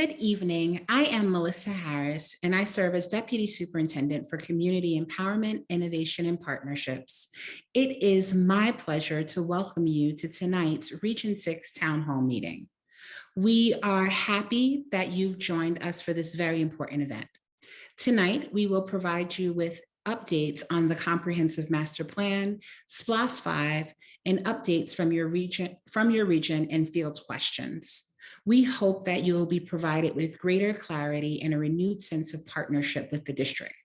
Good evening. I am Melissa Harris, and I serve as Deputy Superintendent for Community Empowerment, Innovation, and Partnerships. It is my pleasure to welcome you to tonight's Region 6 Town Hall meeting. We are happy that you've joined us for this very important event. Tonight, we will provide you with updates on the Comprehensive Master Plan, SPLOST 5, and updates from your region and field questions. We hope that you will be provided with greater clarity and a renewed sense of partnership with the district.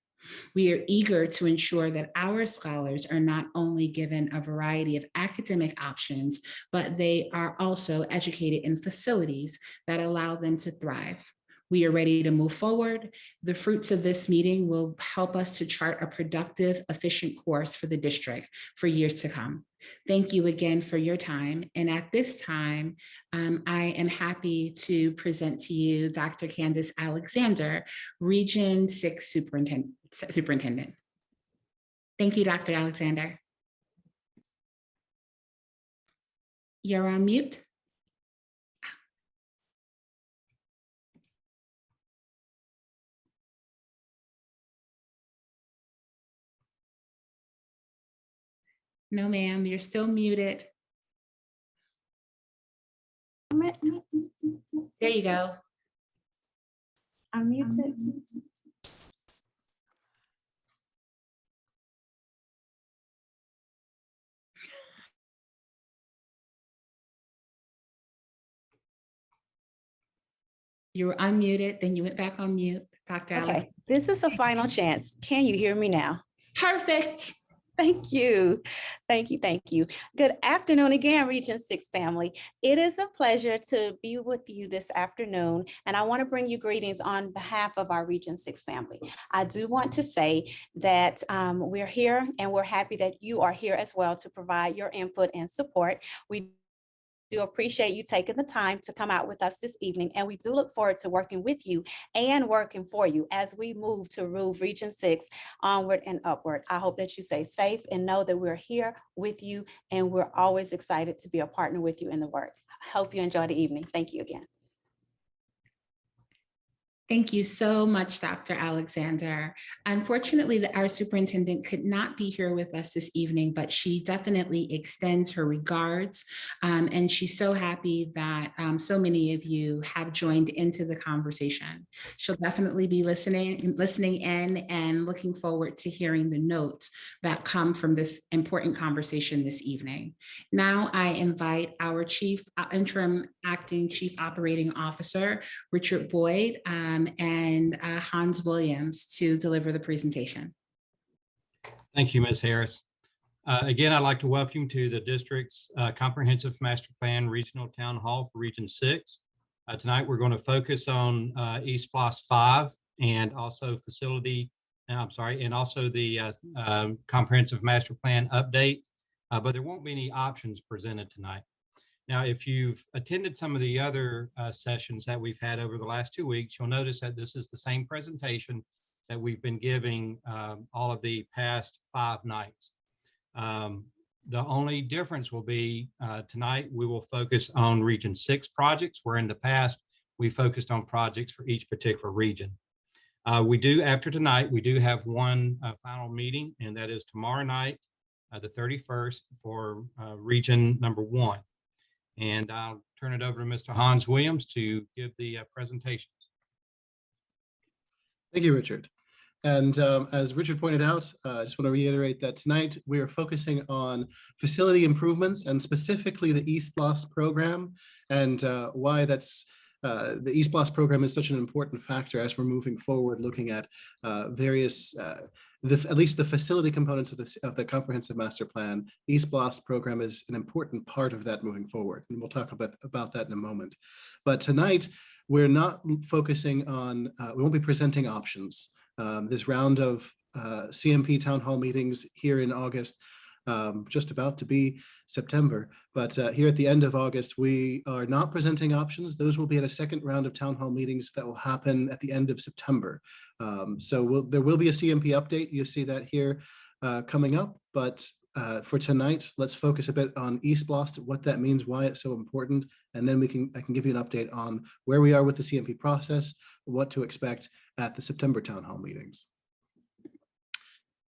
We are eager to ensure that our scholars are not only given a variety of academic options, but they are also educated in facilities that allow them to thrive. We are ready to move forward. The fruits of this meeting will help us to chart a productive, efficient course for the district for years to come. Thank you again for your time. And at this time, I am happy to present to you Dr. Candace Alexander, Region 6 Superintendent. Thank you, Dr. Alexander. You're on mute. No, ma'am, you're still muted. There you go. I'm muted. You were unmuted, then you went back on mute, Dr. Okay, Alex. this is a final chance. Can you hear me now? Perfect. Thank you. Thank you. Thank you. Good afternoon again, Region 6 family. It is a pleasure to be with you this afternoon, and I want to bring you greetings on behalf of our Region 6 family. I do want to say that we're here and we're happy that you are here as well to provide your input and support. We do appreciate you taking the time to come out with us this evening, and we do look forward to working with you and working for you as we move to move Region 6 onward and upward. I hope that you stay safe and know that we're here with you, and we're always excited to be a partner with you in the work. I hope you enjoy the evening. Thank you again. Thank you so much, Dr. Alexander. Unfortunately, our superintendent could not be here with us this evening, but she definitely extends her regards. And she's so happy that so many of you have joined into the conversation. She'll definitely be listening in and looking forward to hearing the notes that come from this important conversation this evening. Now I invite our interim acting chief operating officer, Richard Boyd, and Hans Williams to deliver the presentation. Thank you, Ms. Harris. Again, I'd like to welcome you to the district's Comprehensive Master Plan Regional Town Hall for Region 6. Tonight, we're going to focus on SPLOST 5 and also and also the Comprehensive Master Plan update, but there won't be any options presented tonight. Now, if you've attended some of the other sessions that we've had over the last 2 weeks, you'll notice that this is the same presentation that we've been giving all of the past 5 nights. The only difference will be tonight we will focus on Region 6 projects, where in the past we focused on projects for each particular region. After tonight, we do have one final meeting, and that is tomorrow night, the 31st, for region number 1. And I'll turn it over to Mr. Hans Williams to give the presentation. Thank you, Richard. And as Richard pointed out, I just want to reiterate that tonight we are focusing on facility improvements and specifically the SPLOST program, and why that's the SPLOST program is such an important factor as we're moving forward, looking at various at least the facility components of the Comprehensive Master Plan. The SPLOST program is an important part of that moving forward, and we'll talk about that in a moment. But tonight, we're not focusing on, we won't be presenting options. This round of CMP town hall meetings here in August, just about to be September, but here at the end of August, we are not presenting options. Those will be at a second round of town hall meetings that will happen at the end of September. So there will be a CMP update. You see that here coming up, but for tonight, let's focus a bit on East Blast, what that means, why it's so important, and then I can give you an update on where we are with the CMP process, what to expect at the September town hall meetings.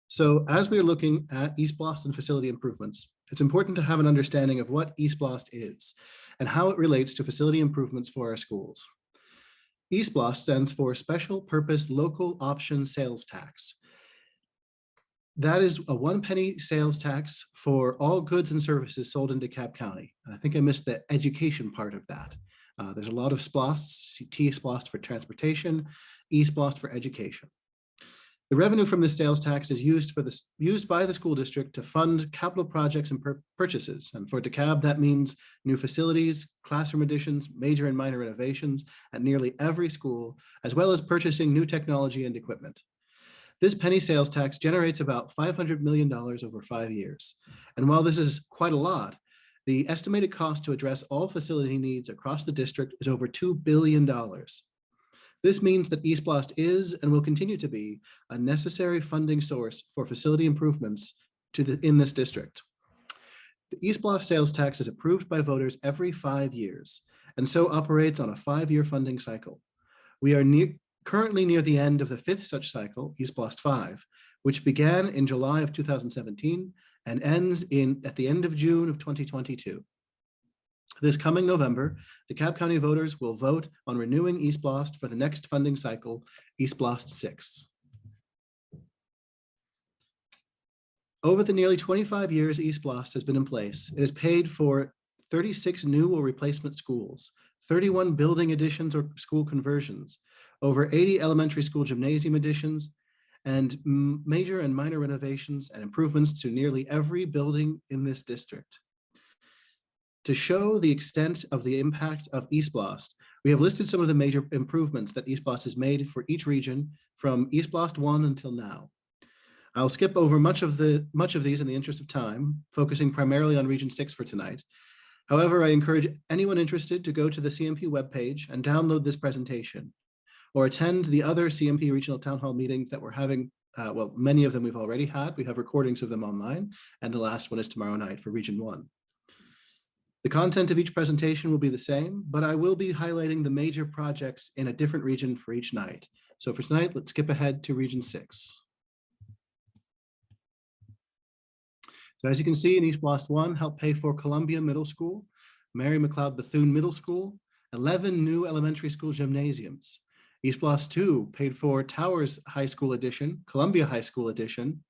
So as we're looking at East Blast and facility improvements, it's important to have an understanding of what East Blast is and how it relates to facility improvements for our schools. East Blast stands for Special Purpose Local Option Sales Tax. That is a 1 penny sales tax for all goods and services sold in DeKalb County. And I think I missed the education part of that. There's a lot of SPLOST, T-SPLOST for transportation, E-SPLOST for education. The revenue from this sales tax is used by the school district to fund capital projects and purchases. And for DeKalb, that means new facilities, classroom additions, major and minor renovations at nearly every school, as well as purchasing new technology and equipment. This penny sales tax generates about $500 million over 5 years. And while this is quite a lot, the estimated cost to address all facility needs across the district is over $2 billion. This means that East Blast is and will continue to be a necessary funding source for facility improvements in this district. The East Blast sales tax is approved by voters every 5 years, and so operates on a 5-year funding cycle. We are currently near the end of the 5th such cycle, East Blast 5, which began in July of 2017 and ends at the end of June of 2022. This coming November, DeKalb County voters will vote on renewing East Blast for the next funding cycle, East Blast 6. Over the nearly 25 years East Blast has been in place, it has paid for 36 new or replacement schools, 31 building additions or school conversions, over 80 elementary school gymnasium additions, and major and minor renovations and improvements to nearly every building in this district. To show the extent of the impact of East Blast, we have listed some of the major improvements that East Blast has made for each region from East Blast 1 until now. I'll skip over much of these in the interest of time, focusing primarily on Region 6 for tonight. However, I encourage anyone interested to go to the CMP webpage and download this presentation, or attend the other CMP regional town hall meetings that we're having. Well, many of them we've already had. We have recordings of them online, and the last one is tomorrow night for Region 1. The content of each presentation will be the same, but I will be highlighting the major projects in a different region for each night. So for tonight, let's skip ahead to Region 6. So as you can see, in East Blast 1 helped pay for Columbia Middle School, Mary McLeod Bethune Middle School, 11 new elementary school gymnasiums. East Blast 2 paid for Towers High School Addition, Columbia High School Addition.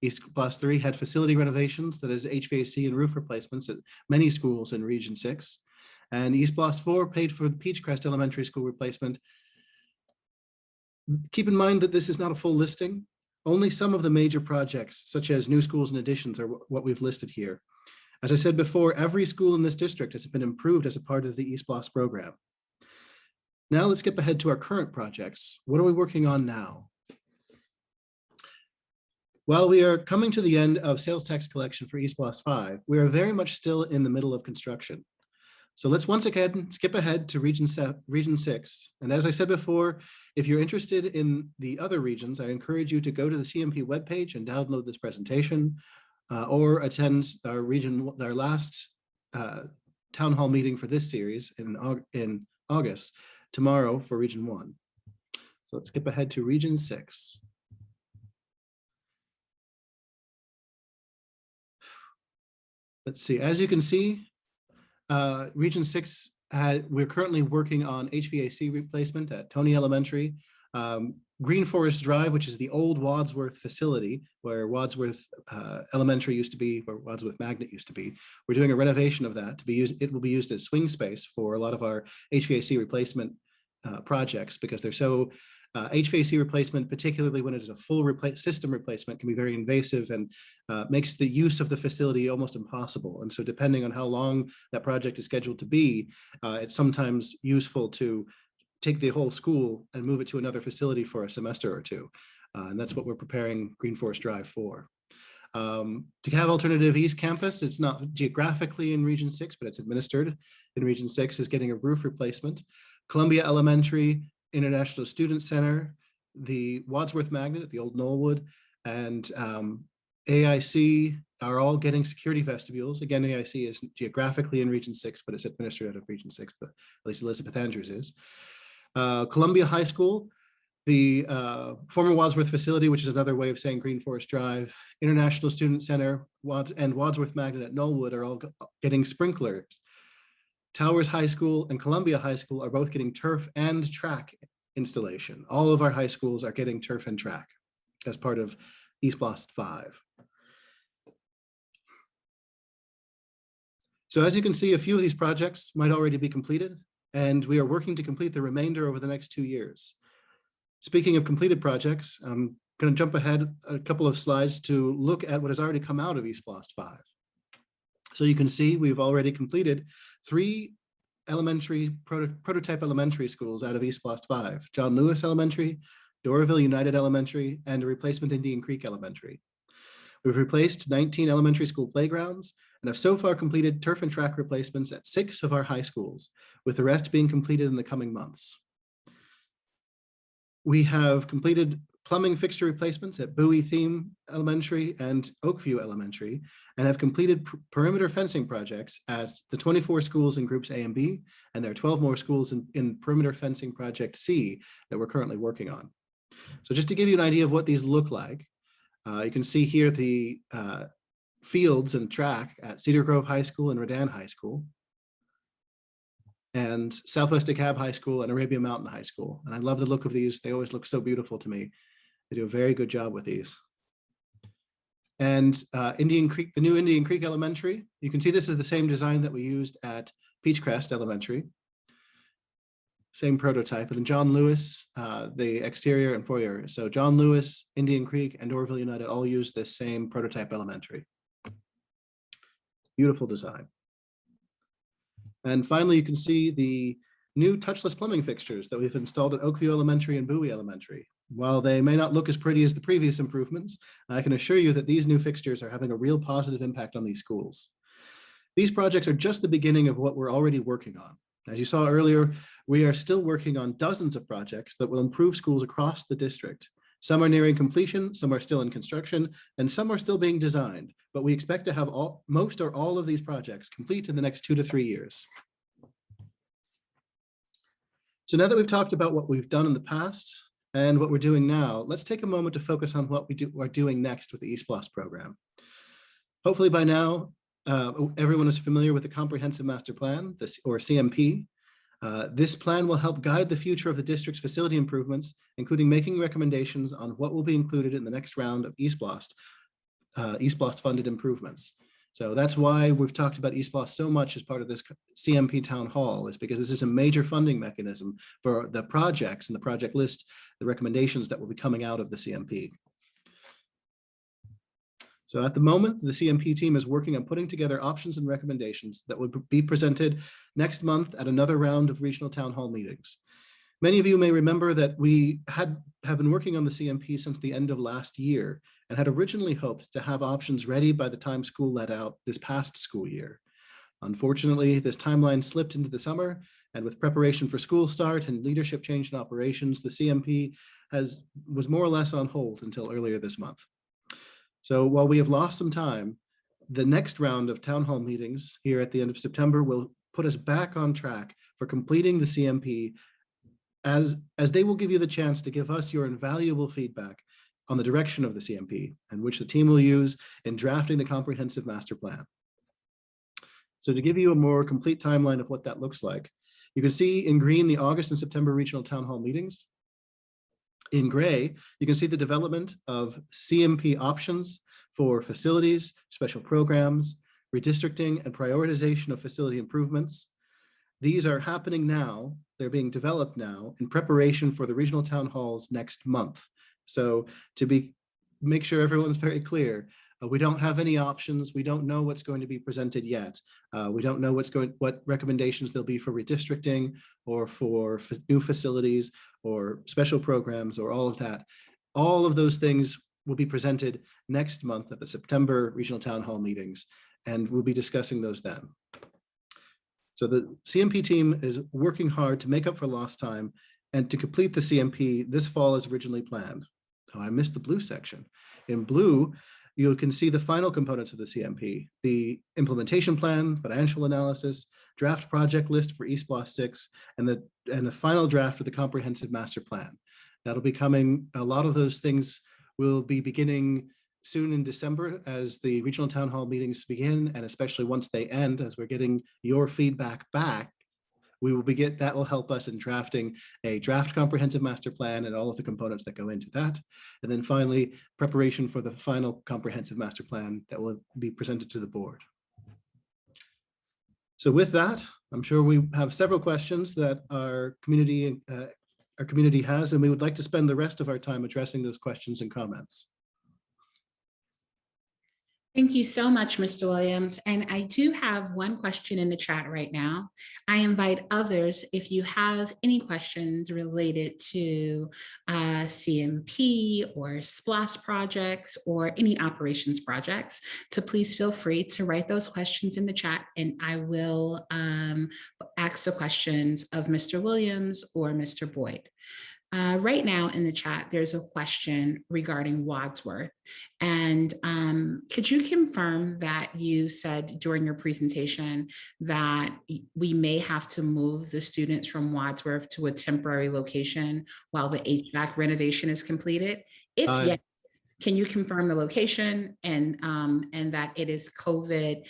East Blast 3 had facility renovations, that is HVAC and roof replacements at many schools in Region 6. And East Blast 4 paid for the Peachcrest Elementary School replacement. Keep in mind that this is not a full listing. Only some of the major projects, such as new schools and additions, are what we've listed here. As I said before, every school in this district has been improved as a part of the East Blast program. Now let's skip ahead to our current projects. What are we working on now? While we are coming to the end of sales tax collection for East Blast 5, we are very much still in the middle of construction. So let's once again skip ahead to Region 6. And as I said before, if you're interested in the other regions, I encourage you to go to the CMP webpage and download this presentation, or attend our last town hall meeting for this series in August, tomorrow for Region 1. So let's skip ahead to Region 6. Let's see, as you can see, Region 6, we're currently working on HVAC replacement at Tony Elementary. Green Forest Drive, which is the old Wadsworth facility where Wadsworth Elementary used to be, where Wadsworth Magnet used to be. We're doing a renovation of that to be used. It will be used as swing space for a lot of our HVAC replacement projects, because they're so HVAC replacement, particularly when it is a full system replacement, can be very invasive and makes the use of the facility almost impossible. And so depending on how long that project is scheduled to be, it's sometimes useful to take the whole school and move it to another facility for a semester or two. And that's what we're preparing Green Forest Drive for. DeKalb Alternative East Campus, it's not geographically in Region 6, but it's administered in Region 6, is getting a roof replacement. Columbia Elementary, International Student Center, the Wadsworth Magnet at the old Knollwood, and AIC are all getting security vestibules. Again, AIC is geographically in Region 6, but it's administered out of Region 6, at least Elizabeth Andrews is. Columbia High School, the former Wadsworth facility, which is another way of saying Green Forest Drive, International Student Center, and Wadsworth Magnet at Knollwood are all getting sprinklers. Towers High School and Columbia High School are both getting turf and track installation. All of our high schools are getting turf and track as part of East Blast 5. So as you can see, a few of these projects might already be completed, and we are working to complete the remainder over the next 2 years. Speaking of completed projects, I'm going to jump ahead a couple of slides to look at what has already come out of East Blast 5. So you can see we've already completed 3 elementary prototype elementary schools out of East Blast 5, John Lewis Elementary, Doraville United Elementary, and a replacement Indian Creek Elementary. We've replaced 19 elementary school playgrounds and have so far completed turf and track replacements at 6 of our high schools, with the rest being completed in the coming months. We have completed plumbing fixture replacements at Bowie Theme Elementary and Oakview Elementary, and have completed perimeter fencing projects at the 24 schools in groups A and B, and there are 12 more schools in perimeter fencing project C that we're currently working on. So just to give you an idea of what these look like, you can see here the fields and track at Cedar Grove High School and Redan High School, and Southwest DeKalb High School and Arabia Mountain High School. And I love the look of these. They always look so beautiful to me. They do a very good job with these. And Indian Creek, the new Indian Creek Elementary, you can see this is the same design that we used at Peachcrest Elementary. Same prototype. And then John Lewis, the exterior and foyer. So John Lewis, Indian Creek, and Doraville United all use this same prototype elementary. Beautiful design. And finally, you can see the new touchless plumbing fixtures that we've installed at Oakview Elementary and Bowie Elementary. While they may not look as pretty as the previous improvements, I can assure you that these new fixtures are having a real positive impact on these schools. These projects are just the beginning of what we're already working on. As you saw earlier, we are still working on dozens of projects that will improve schools across the district. Some are nearing completion, some are still in construction, and some are still being designed. But we expect to have most or all of these projects complete in the next 2 to 3 years. So now that we've talked about what we've done in the past and what we're doing now, let's take a moment to focus on what we're doing next with the East Blast program. Hopefully by now, everyone is familiar with the Comprehensive Master Plan, or CMP. This plan will help guide the future of the district's facility improvements, including making recommendations on what will be included in the next round of East Blast funded improvements. So that's why we've talked about East Blast so much as part of this CMP town hall, is because this is a major funding mechanism for the projects and the project list, the recommendations that will be coming out of the CMP. So at the moment, the CMP team is working on putting together options and recommendations that will be presented next month at another round of regional town hall meetings. Many of you may remember that we have been working on the CMP since the end of last year and had originally hoped to have options ready by the time school let out this past school year. Unfortunately, this timeline slipped into the summer, and with preparation for school start and leadership change in operations, the CMP was more or less on hold until earlier this month. So while we have lost some time, the next round of town hall meetings here at the end of September will put us back on track for completing the CMP, as they will give you the chance to give us your invaluable feedback on the direction of the CMP, and which the team will use in drafting the comprehensive master plan. So to give you a more complete timeline of what that looks like, you can see in green the August and September regional town hall meetings. In gray, you can see the development of CMP options for facilities, special programs, redistricting, and prioritization of facility improvements. These are happening now. They're being developed now in preparation for the regional town halls next month. So to make sure everyone's very clear, we don't have any options. We don't know what's going to be presented yet. We don't know what recommendations there'll be for redistricting or for new facilities or special programs or all of that. All of those things will be presented next month at the September regional town hall meetings, and we'll be discussing those then. So the CMP team is working hard to make up for lost time and to complete the CMP this fall as originally planned. Oh, I missed the blue section. In blue, you can see the final components of the CMP, the implementation plan, financial analysis, draft project list for East Block 6, and the final draft for the comprehensive master plan. That'll be coming. A lot of those things will be beginning soon in December as the regional town hall meetings begin, and especially once they end, as we're getting your feedback back, that will help us in drafting a draft comprehensive master plan and all of the components that go into that. And then finally, preparation for the final comprehensive master plan that will be presented to the board. So with that, I'm sure we have several questions that our community has, and we would like to spend the rest of our time addressing those questions and comments. Thank you so much, Mr. Williams. And I do have one question in the chat right now. I invite others, if you have any questions related to CMP or SPLOS projects or any operations projects, to please feel free to write those questions in the chat, and I will ask the questions of Mr. Williams or Mr. Boyd. Right now in the chat, there's a question regarding Wadsworth. And could you confirm that you said during your presentation that we may have to move the students from Wadsworth to a temporary location while the HVAC renovation is completed? If yes, can you confirm the location and that it is COVID,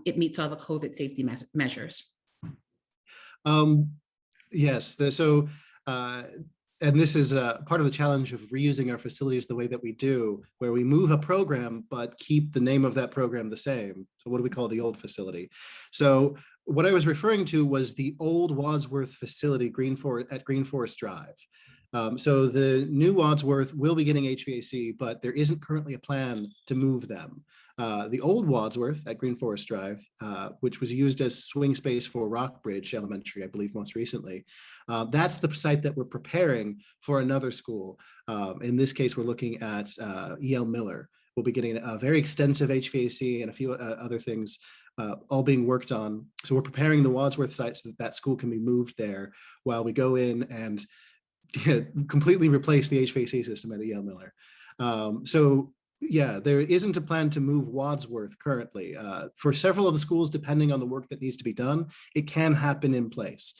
it meets all the COVID safety measures? Yes, and this is part of the challenge of reusing our facilities the way that we do, where we move a program, but keep the name of that program the same. So what do we call the old facility? So what I was referring to was the old Wadsworth facility at Green Forest Drive. So the new Wadsworth will be getting HVAC, but there isn't currently a plan to move them. The old Wadsworth at Green Forest Drive, which was used as swing space for Rockbridge Elementary, I believe most recently, that's the site that we're preparing for another school. In this case, we're looking at E.L. Miller. We'll be getting a very extensive HVAC and a few other things all being worked on. So we're preparing the Wadsworth site so that that school can be moved there while we go in and completely replace the HVAC system at E.L. Miller. So yeah, there isn't a plan to move Wadsworth currently. For several of the schools, depending on the work that needs to be done, it can happen in place.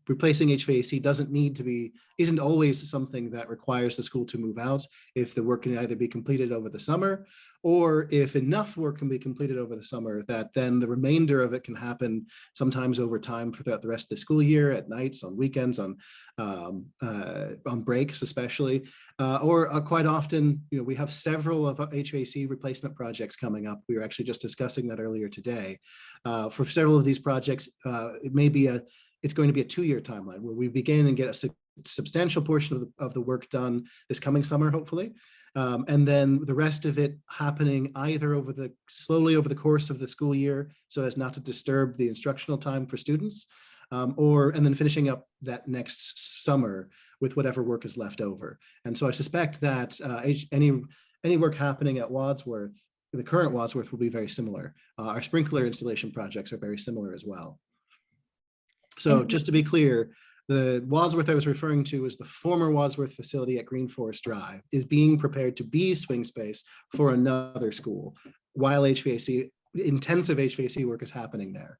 Replacing HVAC isn't always something that requires the school to move out if the work can either be completed over the summer, or if enough work can be completed over the summer that then the remainder of it can happen sometimes over time throughout the rest of the school year, at nights, on weekends, on breaks especially, or quite often, we have several of our HVAC replacement projects coming up. We were actually just discussing that earlier today. For several of these projects, it's going to be a 2-year timeline where we begin and get a substantial portion of the work done this coming summer, hopefully. And then the rest of it happening either slowly over the course of the school year, so as not to disturb the instructional time for students, and then finishing up that next summer with whatever work is left over. And so I suspect that any work happening at Wadsworth, the current Wadsworth, will be very similar. Our sprinkler installation projects are very similar as well. So just to be clear, the Wadsworth I was referring to is the former Wadsworth facility at Green Forest Drive is being prepared to be swing space for another school while intensive HVAC work is happening there.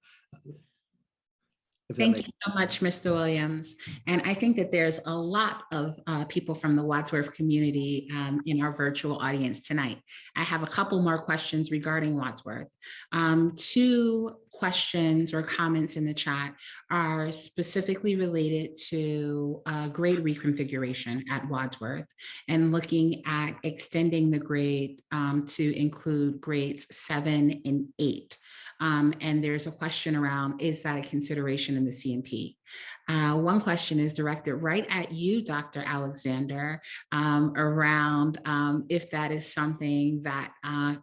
Thank you so much, Mr. Williams. And I think that there's a lot of people from the Wadsworth community in our virtual audience tonight. I have a couple more questions regarding Wadsworth. 2 questions or comments in the chat are specifically related to grade reconfiguration at Wadsworth and looking at extending the grade to include grades 7 and 8. And there's a question around, is that a consideration in the CMP? One question is directed right at you, Dr. Alexander, around if that is something that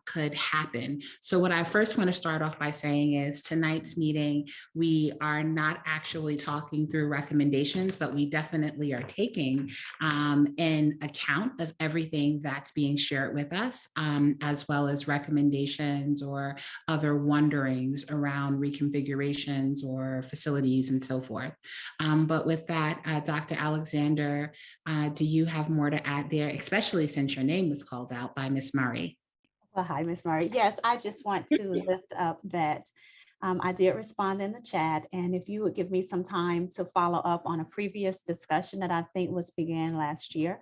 could happen. So what I first want to start off by saying is tonight's meeting, we are not actually talking through recommendations, but we definitely are taking an account of everything that's being shared with us, as well as recommendations or other wonderings around reconfigurations or facilities and so forth. But with that, Dr. Alexander, do you have more to add there, especially since your name was called out by Ms. Murray? Well, hi, Ms. Murray. Yes, I just want to lift up that I did respond in the chat, and if you would give me some time to follow up on a previous discussion that I think was began last year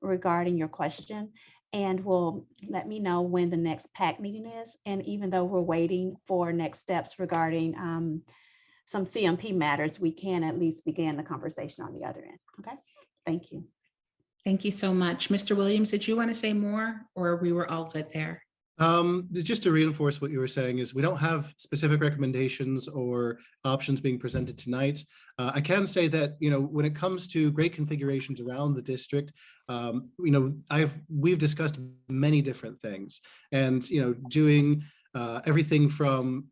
regarding your question, and will let me know when the next PAC meeting is. And even though we're waiting for next steps regarding some CMP matters, we can at least begin the conversation on the other end. Okay, thank you. Thank you so much. Mr. Williams, did you want to say more, or we were all good there? Just to reinforce what you were saying is we don't have specific recommendations or options being presented tonight. I can say that, when it comes to grade configurations around the district, we've discussed many different things, and, doing everything from,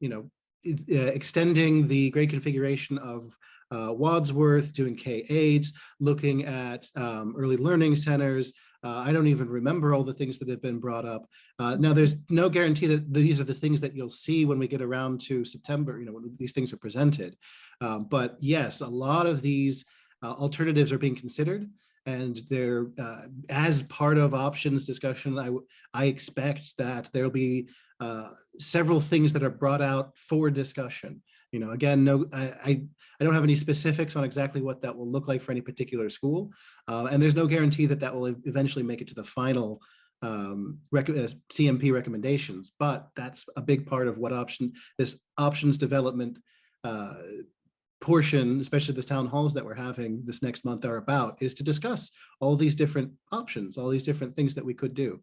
extending the grade configuration of Wadsworth, doing K-8s, looking at early learning centers. I don't even remember all the things that have been brought up. Now, there's no guarantee that these are the things that you'll see when we get around to September, when these things are presented. But yes, a lot of these alternatives are being considered, and they're as part of options discussion. I expect that there'll be several things that are brought out for discussion. Again, no, I don't have any specifics on exactly what that will look like for any particular school. And there's no guarantee that that will eventually make it to the final CMP recommendations, but that's a big part of what this options development portion, especially the town halls that we're having this next month, are about, is to discuss all these different options, all these different things that we could do.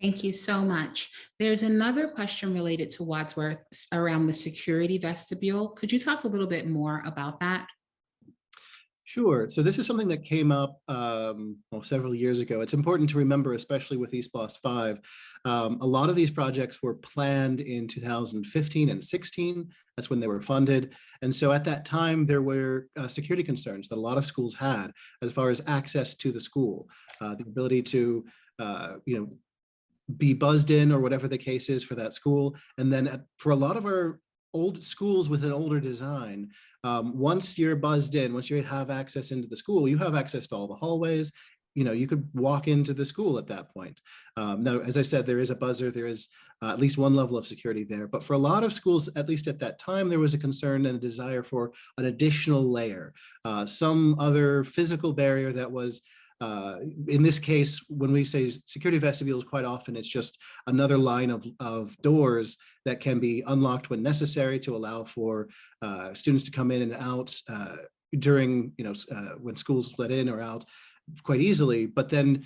Thank you so much. There's another question related to Wadsworth around the security vestibule. Could you talk a little bit more about that? Sure. So this is something that came up several years ago. It's important to remember, especially with East Blast 5, a lot of these projects were planned in 2015 and 16. That's when they were funded. And so at that time, there were security concerns that a lot of schools had as far as access to the school, the ability to, be buzzed in, or whatever the case is for that school. And then for a lot of our old schools with an older design, once you're buzzed in, once you have access into the school, you have access to all the hallways. You could walk into the school at that point. Now, as I said, there is a buzzer, there is at least one level of security there. But for a lot of schools, at least at that time, there was a concern and a desire for an additional layer, some other physical barrier that was, in this case, when we say security vestibules, quite often it's just another line of doors that can be unlocked when necessary to allow for students to come in and out during, when school's let in or out quite easily. But then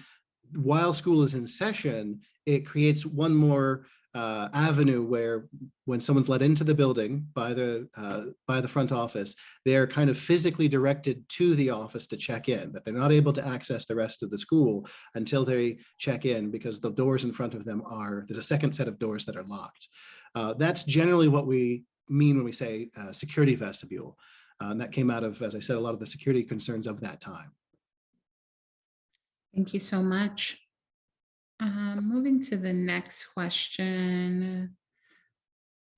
while school is in session, it creates one more avenue where when someone's let into the building by the front office, they're kind of physically directed to the office to check in, that they're not able to access the rest of the school until they check in, because the doors in front of them there's a second set of doors that are locked. That's generally what we mean when we say security vestibule. And that came out of, as I said, a lot of the security concerns of that time. Thank you so much. Moving to the next question.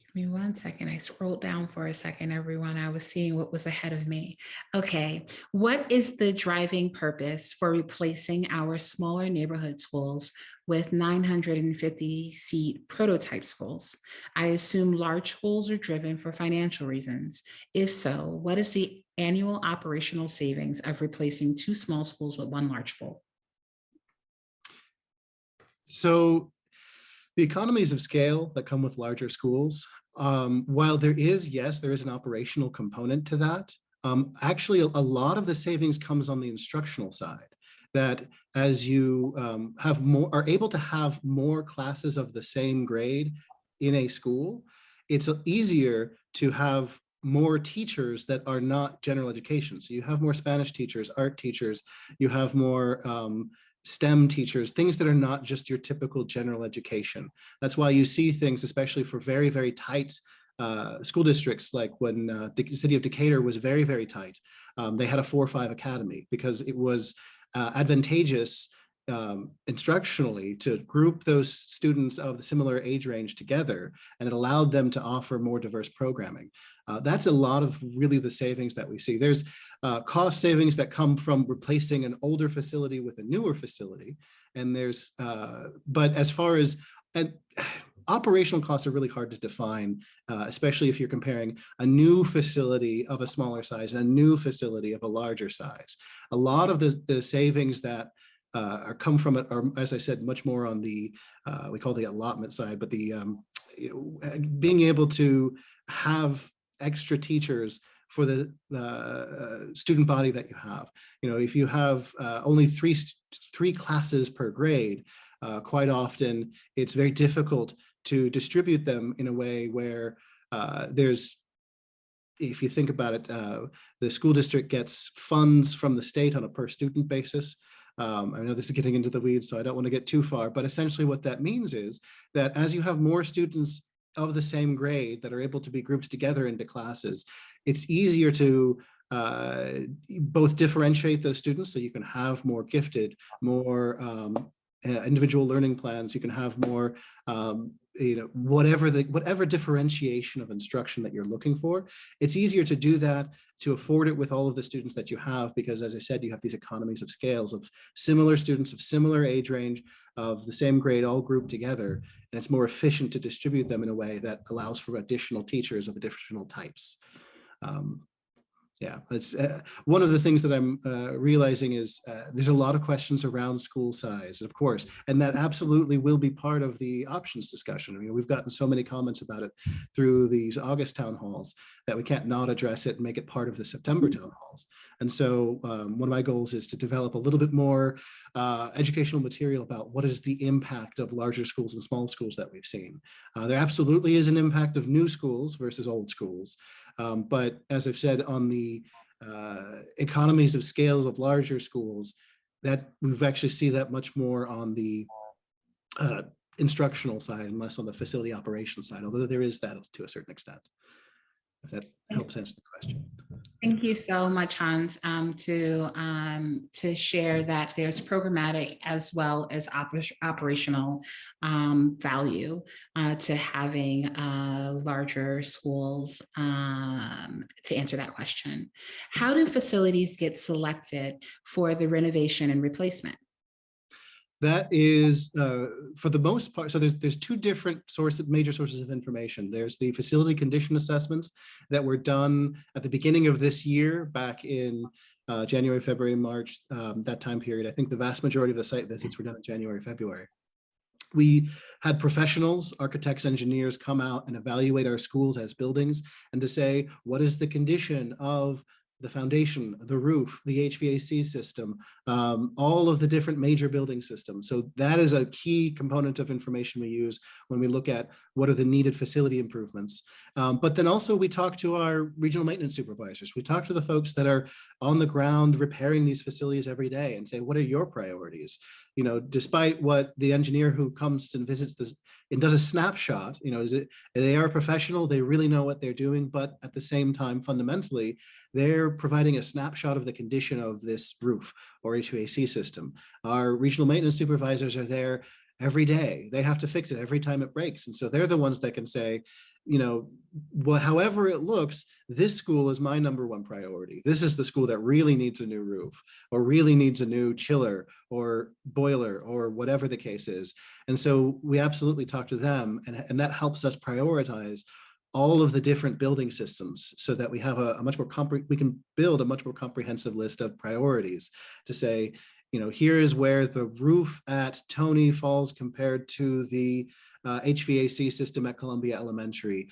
Give me 1 second. I scrolled down for a second, everyone. I was seeing what was ahead of me. Okay. What is the driving purpose for replacing our smaller neighborhood schools with 950-seat prototype schools? I assume large schools are driven for financial reasons. If so, what is the annual operational savings of replacing 2 small schools with 1 large school? So the economies of scale that come with larger schools, while there is an operational component to that, actually a lot of the savings comes on the instructional side, that as you are able to have more classes of the same grade in a school, it's easier to have more teachers that are not general education. So you have more Spanish teachers, art teachers, you have more STEM teachers, things that are not just your typical general education. That's why you see things, especially for very, very tight school districts, like when the city of Decatur was very, very tight. They had a 4-5 academy because it was advantageous instructionally to group those students of the similar age range together, and it allowed them to offer more diverse programming. That's a lot of really the savings that we see. There's cost savings that come from replacing an older facility with a newer facility. And there's, but as far as, and operational costs are really hard to define, especially if you're comparing a new facility of a smaller size and a new facility of a larger size. A lot of the savings that are come from it are, as I said, much more on the, we call the allotment side, but the being able to have extra teachers for the student body that you have. You know, if you have only three classes per grade, quite often it's very difficult to distribute them in a way where there's, if you think about it, the school district gets funds from the state on a per student basis. I know this is getting into the weeds, so I don't want to get too far, but essentially what that means is that as you have more students of the same grade that are able to be grouped together into classes, it's easier to both differentiate those students, so you can have more gifted, more individual learning plans, you can have more you know, whatever differentiation of instruction that you're looking for. It's easier to do that, to afford it with all of the students that you have, because as I said, you have these economies of scales of similar students of similar age range of the same grade all grouped together, and it's more efficient to distribute them in a way that allows for additional teachers of additional types. Yeah, it's one of the things that I'm realizing is there's a lot of questions around school size, of course, and that absolutely will be part of the options discussion. I mean, we've gotten so many comments about it through these August town halls that we can't not address it and make it part of the September town halls. And so one of my goals is to develop a little bit more educational material about what is the impact of larger schools and small schools that we've seen. There absolutely is an impact of new schools versus old schools. But as I've said, on the economies of scales of larger schools, that we've actually see that much more on the instructional side and less on the facility operation side, although there is that to a certain extent, if that helps answer the question. Thank you so much, Hans, to share that there's programmatic as well as operational value to having larger schools to answer that question. How do facilities get selected for the renovation and replacement? That is, for the most part, so there's two different major sources of information. There's the facility condition assessments that were done at the beginning of this year, back in January, February, March, that time period. I think the vast majority of the site visits were done in January, February. We had professionals, architects, engineers come out and evaluate our schools as buildings and to say, what is the condition of the foundation, the roof, the HVAC system, all of the different major building systems. So that is a key component of information we use when we look at what are the needed facility improvements. But then also we talk to our regional maintenance supervisors. We talk to the folks that are on the ground repairing these facilities every day and say, what are your priorities? You know, despite what the engineer who comes and visits this and does a snapshot, you know, they are a professional, they really know what they're doing, but at the same time, fundamentally, they're providing a snapshot of the condition of this roof or HVAC system. Our regional maintenance supervisors are there every day. They have to fix it every time it breaks. And so they're the ones that can say, you know, well, however it looks, this school is my #1 priority. This is the school that really needs a new roof or really needs a new chiller or boiler or whatever the case is. And so we absolutely talk to them, and that helps us prioritize all of the different building systems so that we have a much more we can build a much more comprehensive list of priorities to say, you know, here is where the roof at Tony falls compared to the HVAC system at Columbia Elementary,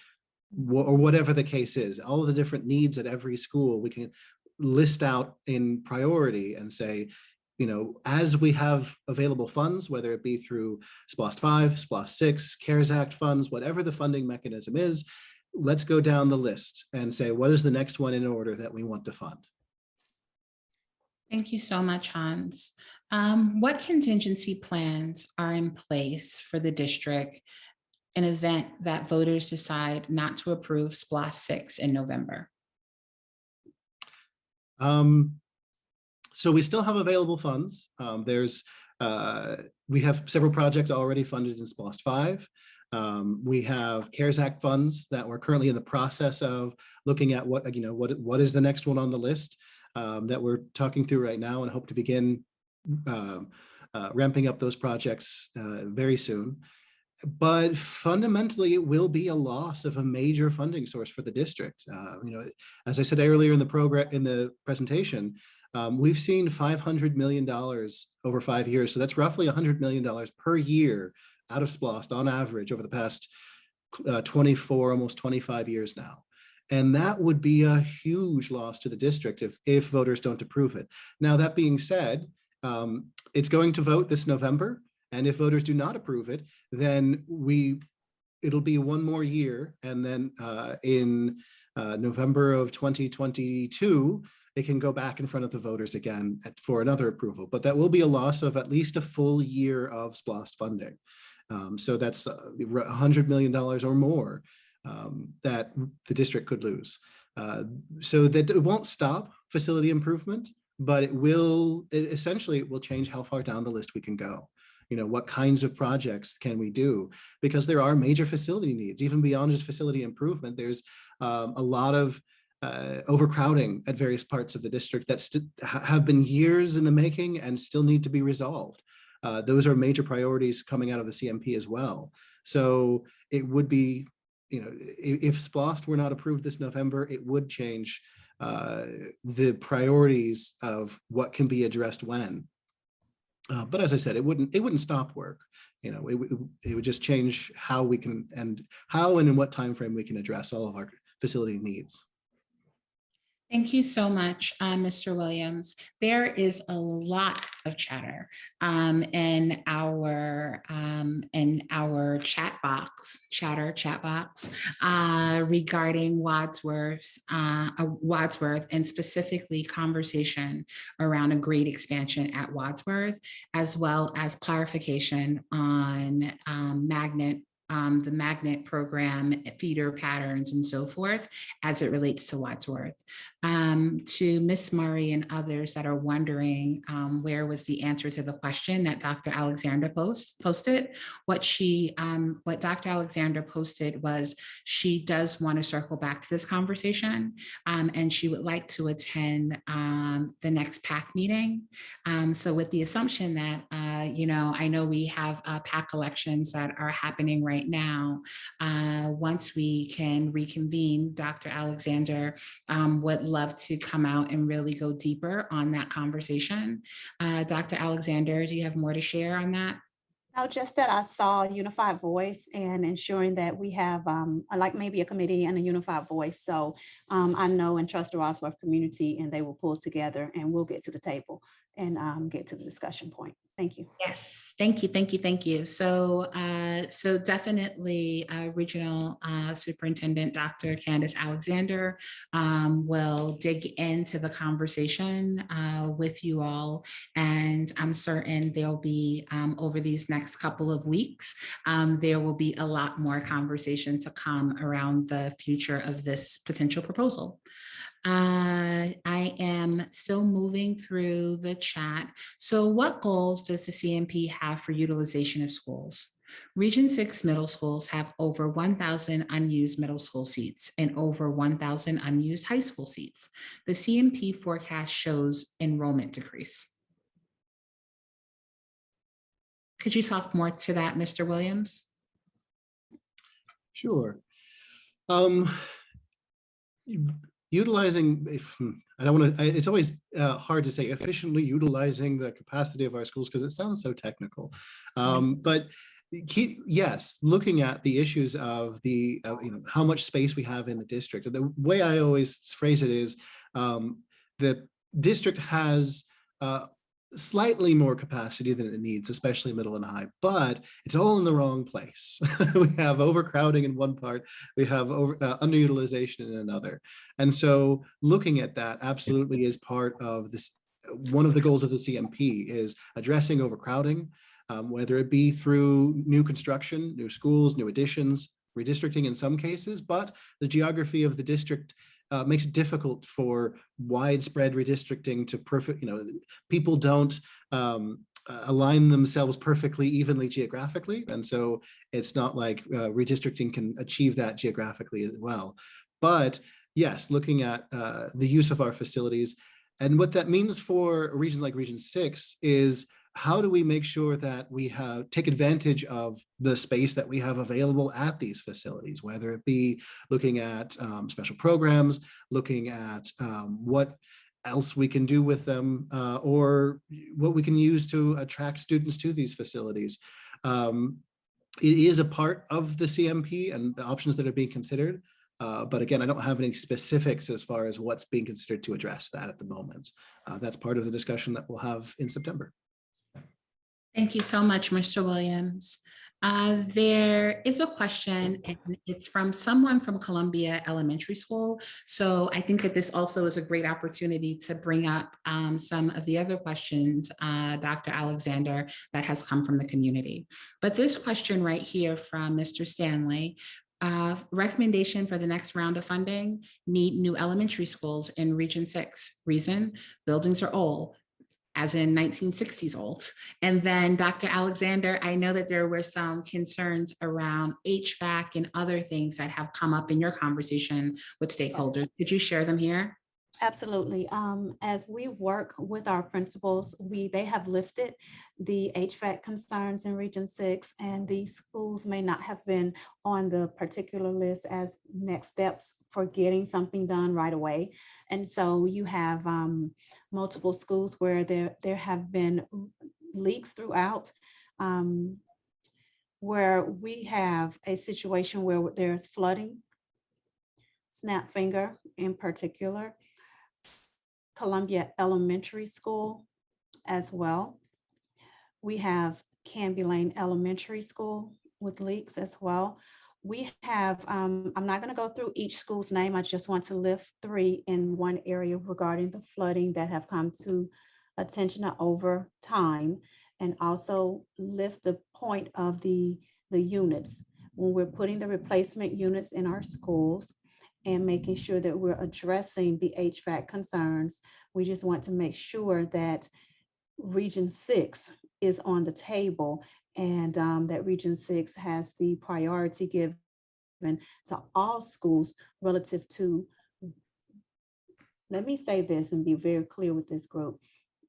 or whatever the case is. All of the different needs at every school, we can list out in priority and say, you know, as we have available funds, whether it be through SPLOST 5, SPLOST 6, CARES Act funds, whatever the funding mechanism is, let's go down the list and say, what is the next one in order that we want to fund? Thank you so much, Hans. What contingency plans are in place for the district in event that voters decide not to approve SPLOST 6 in November? So we still have available funds. There's We have several projects already funded in SPLOST 5. We have CARES Act funds that we're currently in the process of looking at what is the next one on the list that we're talking through right now, and hope to begin ramping up those projects very soon. But fundamentally, it will be a loss of a major funding source for the district. As I said earlier in the presentation, we've seen $500 million over 5 years. So that's roughly $100 million per year out of SPLOST on average over the past 24, almost 25 years now. And that would be a huge loss to the district if voters don't approve it. Now, that being said, it's going to vote this November. And if voters do not approve it, then it'll be one more year. And then in November of 2022, it can go back in front of the voters again for another approval. But that will be a loss of at least a full year of SPLOST funding. So that's $100 million or more that the district could lose. So that it won't stop facility improvement, but it will change how far down the list we can go. What kinds of projects can we do? Because there are major facility needs, even beyond just facility improvement. There's a lot of overcrowding at various parts of the district that have been years in the making and still need to be resolved. Those are major priorities coming out of the CMP as well. So it would be, if SPLOST were not approved this November, it would change the priorities of what can be addressed when. But as I said, it wouldn't stop work. It would just change how we can and in what time frame we can address all of our facility needs. Thank you so much, Mr. Williams. There is a lot of chatter in our chat box regarding Wadsworth and specifically conversation around a grade expansion at Wadsworth, as well as clarification on the magnet program, feeder patterns, and so forth, as it relates to Wadsworth. To Ms. Murray and others that are wondering where was the answer to the question that Dr. Alexander posted, what Dr. Alexander posted was she does want to circle back to this conversation, and she would like to attend the next PAC meeting. So with the assumption that, I know we have PAC elections that are happening right now. Once we can reconvene, Dr. Alexander would love to come out and really go deeper on that conversation. Dr. Alexander, do you have more to share on that? No, just that I saw a unified voice and ensuring that we have like maybe a committee and a unified voice. So I know and trust the Wadsworth community, and they will pull together and we'll get to the table and get to the discussion point. Thank you. Yes, thank you. So, so definitely Regional Superintendent Dr. Candace Alexander will dig into the conversation with you all. And I'm certain there'll be over these next couple of weeks, there will be a lot more conversation to come around the future of this potential proposal. I am still moving through the chat. So what goals does the CMP have for utilization of schools? Region 6 middle schools have over 1,000 unused middle school seats and over 1,000 unused high school seats. The CMP forecast shows enrollment decrease. Could you talk more to that, Mr. Williams? Sure. Utilizing, I don't want to, it's always hard to say efficiently utilizing the capacity of our schools because it sounds so technical. But yes, looking at the issues of the, how much space we have in the district. The way I always phrase it is the district has slightly more capacity than it needs, especially middle and high, but it's all in the wrong place. We have overcrowding in one part, we have underutilization in another. And so looking at that absolutely is part of this. One of the goals of the CMP is addressing overcrowding, whether it be through new construction, new schools, new additions, redistricting in some cases, but the geography of the district makes it difficult for widespread redistricting to perfect, people don't align themselves perfectly evenly geographically. And so it's not like redistricting can achieve that geographically as well. But yes, looking at the use of our facilities, and what that means for a region like Region 6 is how do we make sure that we take advantage of the space that we have available at these facilities, whether it be looking at special programs, looking at what else we can do with them, or what we can use to attract students to these facilities. It is a part of the CMP and the options that are being considered. But again, I don't have any specifics as far as what's being considered to address that at the moment. That's part of the discussion that we'll have in September. Thank you so much, Mr. Williams. There is a question, and it's from someone from Columbia Elementary School. So I think that this also is a great opportunity to bring up some of the other questions, Dr. Alexander, that has come from the community. But this question right here from Mr. Stanley, recommendation for the next round of funding, need new elementary schools in Region 6. Reason, buildings are old, as in 1960s old. And then Dr. Alexander, I know that there were some concerns around HVAC and other things that have come up in your conversation with stakeholders. Could you share them here? Absolutely. As we work with our principals, they have lifted the HVAC concerns in Region 6, and these schools may not have been on the particular list as next steps for getting something done right away. And so you have multiple schools where there have been leaks throughout, where we have a situation where there's flooding, snap finger in particular, Columbia Elementary School as well. We have Canby Lane Elementary School with leaks as well. We have, I'm not going to go through each school's name. I just want to lift 3 in one area regarding the flooding that have come to attention over time, and also lift the point of the units. When we're putting the replacement units in our schools, and making sure that we're addressing the HVAC concerns, we just want to make sure that Region 6 is on the table, and that Region 6 has the priority given to all schools relative to, let me say this and be very clear with this group.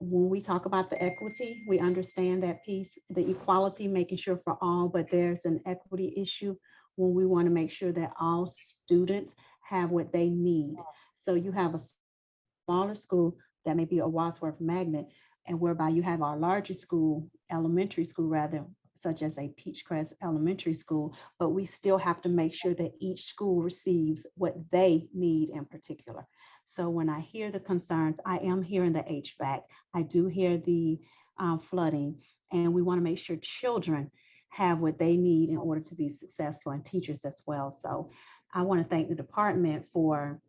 When we talk about the equity, we understand that piece, the equality, making sure for all, but there's an equity issue when we want to make sure that all students have what they need. So you have a smaller school that may be a Wadsworth Magnet, and whereby you have our largest school, elementary school rather, such as a Peachcrest Elementary School, but we still have to make sure that each school receives what they need in particular. So when I hear the concerns, I am hearing the HVAC, I do hear the flooding, and we want to make sure children have what they need in order to be successful, and teachers as well. So I want to thank the department for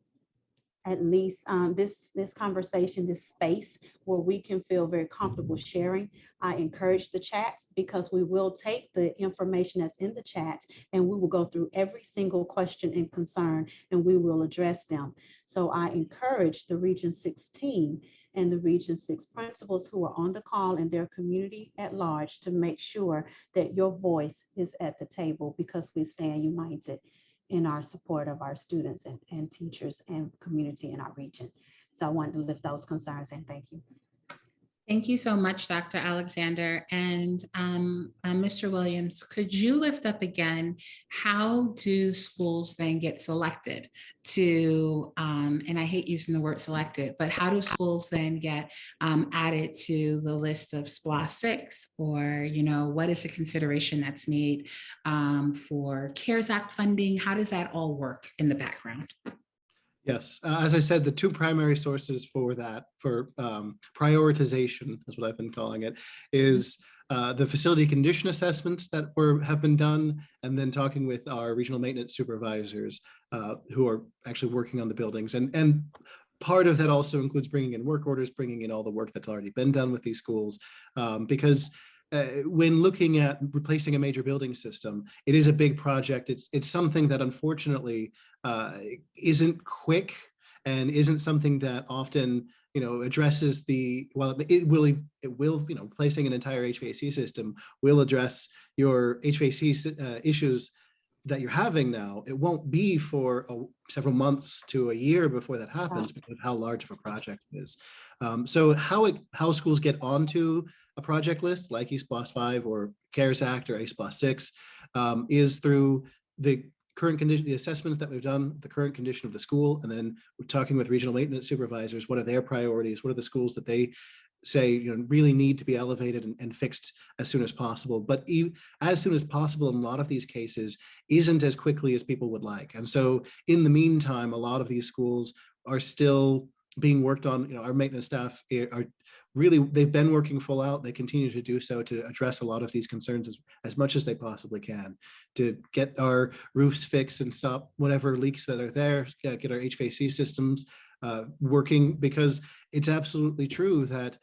at least this conversation, this space where we can feel very comfortable sharing. I encourage the chat, because we will take the information that's in the chat and we will go through every single question and concern, and we will address them. So I encourage the Region 16 and the Region 6 principals who are on the call and their community at large to make sure that your voice is at the table, because we stand united in our support of our students and teachers and community in our region. So I wanted to lift those concerns, and thank you. Thank you so much, Dr. Alexander. And Mr. Williams, could you lift up again, how do schools then get selected to, and I hate using the word selected, but how do schools then get added to the list of SPLOST 6? Or, you know, what is the consideration that's made for CARES Act funding? How does that all work in the background? Yes, as I said, the 2 primary sources for that, for prioritization, is what I've been calling it, is the facility condition assessments that have been done, and then talking with our regional maintenance supervisors who are actually working on the buildings. And part of that also includes bringing in work orders, bringing in all the work that's already been done with these schools, because when looking at replacing a major building system, it is a big project. It's something that unfortunately isn't quick, and isn't something that often addresses it will, placing an entire HVAC system will address your HVAC issues that you're having now. It won't be for several months to a year before that happens because of how large of a project it is. So how schools get onto a project list like East Blast 5 or CARES Act or East Blast 6 is through the current condition, the assessments that we've done, the current condition of the school, and then we're talking with regional maintenance supervisors. What are their priorities? What are the schools that they say really need to be elevated and fixed as soon as possible? But as soon as possible in a lot of these cases isn't as quickly as people would like. And so in the meantime, a lot of these schools are still being worked on. Our maintenance staff are really, they've been working full out. They continue to do so to address a lot of these concerns as much as they possibly can, to get our roofs fixed and stop whatever leaks that are there, get our HVAC systems working, because it's absolutely true that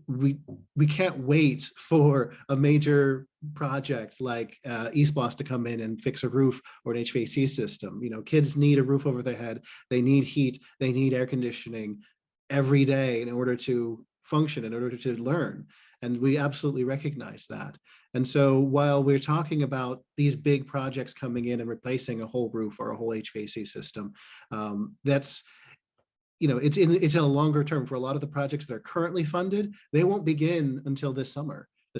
we can't wait for a major project like East Blast to come in and fix a roof or an HVAC system. Kids need a roof over their head. They need heat. They need air conditioning every day in order to function, in order to learn. And we absolutely recognize that. And so while we're talking about these big projects coming in and replacing a whole roof or a whole HVAC system, that's it's in a longer term. For a lot of the projects that are currently funded, they won't begin until this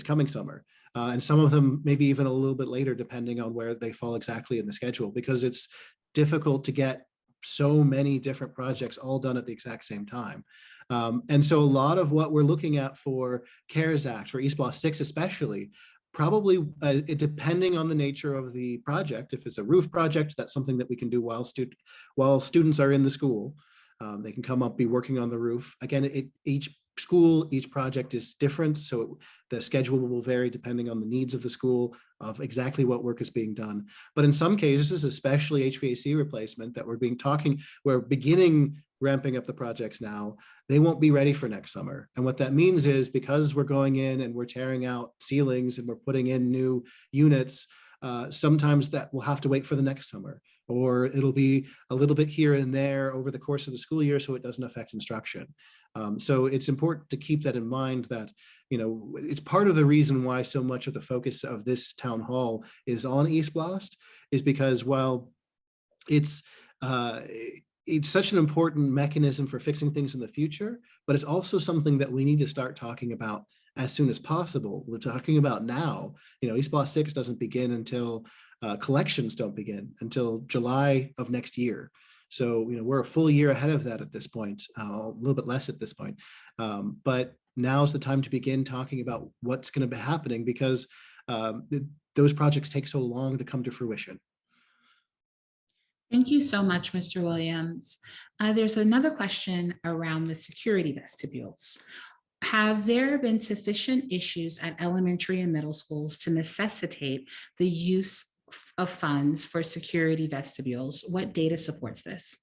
coming summer. And some of them maybe even a little bit later, depending on where they fall exactly in the schedule, because it's difficult to get so many different projects all done at the exact same time. And so a lot of what we're looking at for CARES Act, for East Blast 6 especially, probably depending on the nature of the project. If it's a roof project, that's something that we can do while students are in the school. They can come up, be working on the roof. Again, each school, each project is different, so the schedule will vary depending on the needs of the school, of exactly what work is being done. But in some cases, especially HVAC replacement that we're beginning ramping up the projects now, they won't be ready for next summer. And what that means is, because we're going in and we're tearing out ceilings and we're putting in new units, sometimes that will have to wait for the next summer, or it'll be a little bit here and there over the course of the school year, so it doesn't affect instruction. So it's important to keep that in mind, that it's part of the reason why so much of the focus of this town hall is on East Blast, is because while it's such an important mechanism for fixing things in the future, but it's also something that we need to start talking about as soon as possible. We're talking about now. East Blast 6 doesn't begin until collections don't begin until July of next year. So we're a full year ahead of that at this point, a little bit less at this point. But now's the time to begin talking about what's going to be happening, because those projects take so long to come to fruition. Thank you so much, Mr. Williams. There's another question around the security vestibules. Have there been sufficient issues at elementary and middle schools to necessitate the use of funds for security vestibules? What data supports this?